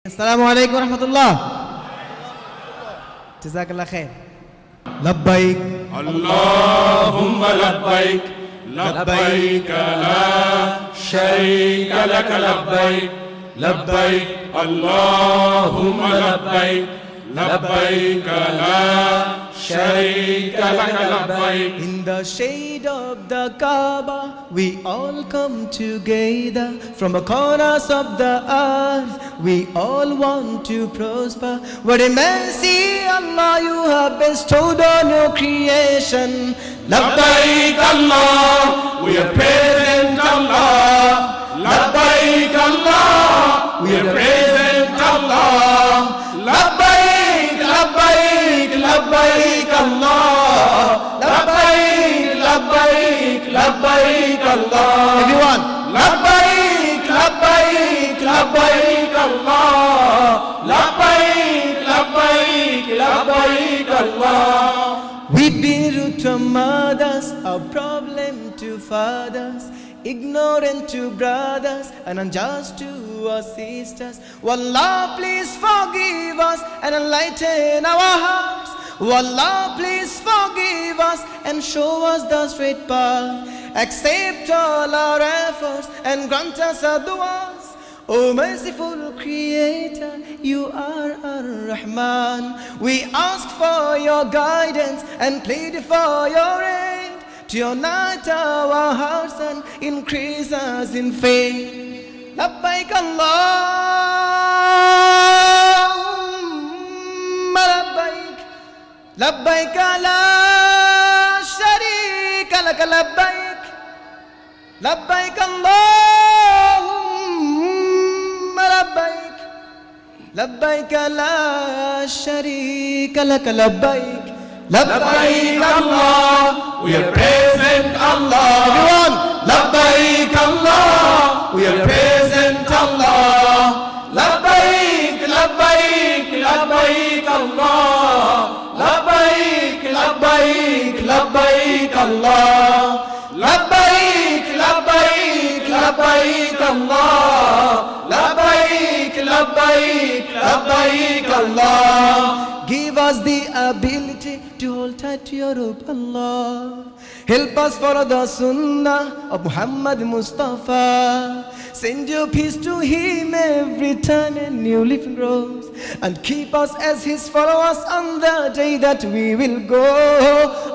السلام عليكم ورحمة الله. جزاك الله خير. لبيك اللهم لبيك لبيك لا شريك لك لبيك لبيك اللهم لبيك لبيك لا شريك لك لبيك. In the shade of the Kaaba, we all come together. From the corners of the earth, we all want to prosper. What a mercy, Allah, you have bestowed on your creation. لبيك الله, we are present Allah. لبيك الله, we are present Allah. لبيك لبيك لبيك الله. لبيك لبيك لبيك الله. Everyone. لبيك لبيك لبيك الله. لبيك لبيك لبيك الله. We've been rude to mothers, a problem to fathers, ignorant to brothers, and unjust to our sisters. Wallah, please forgive us and enlighten our hearts. Wallah, please forgive us and show us the straight path. Accept all our efforts and grant us our du'as. O merciful Creator, you are Ar-Rahman. We ask for your guidance and plead for your aid to unite our hearts and increase us in faith. Labbaik Allahumma labbaik, labbaik la sharika lak labbaik, labbaik Allahumma labbaik, labbaik la sharika lak labbaik. لبيك الله, we are present Allah. Everyone. لبيك الله, we are present Allah. لبيك لبيك لبيك الله. لبيك لبيك لبيك الله. لبيك لبيك لبيك الله. لبيك لبيك لبيك الله. Give us the ability to hold tight to your rope, Allah. Help us follow the sunnah of Muhammad Mustafa. Send your peace to him every time a new leaf grows, and keep us as his followers on the day that we will go.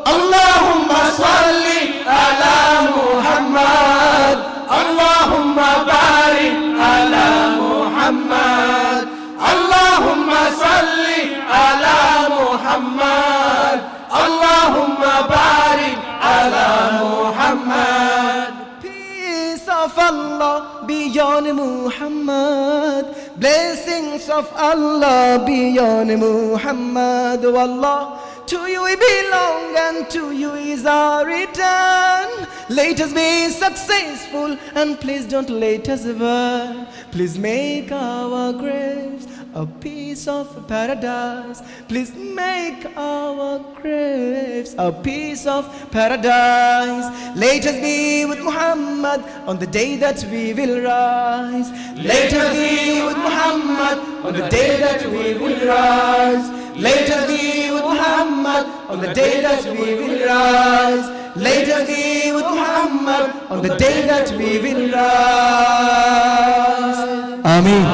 Allahumma salli ala Muhammad. Allahumma barik ala Muhammad. Allahumma salli ala Muhammad. Allahumma barik ala Muhammad. Peace of Allah be on Muhammad. Blessings of Allah be on Muhammad. Oh Allah, to you we belong and to you is our return. Let us be successful and please don't let us burn. Please make our graves a piece of paradise. Please make our graves a piece of paradise. Let us be with Muhammad on the day that we will rise. Let us be with Muhammad on the day that we will rise. Let us be with Muhammad on the day that we will rise. Let us be with Muhammad on the day that we will rise. Ameen.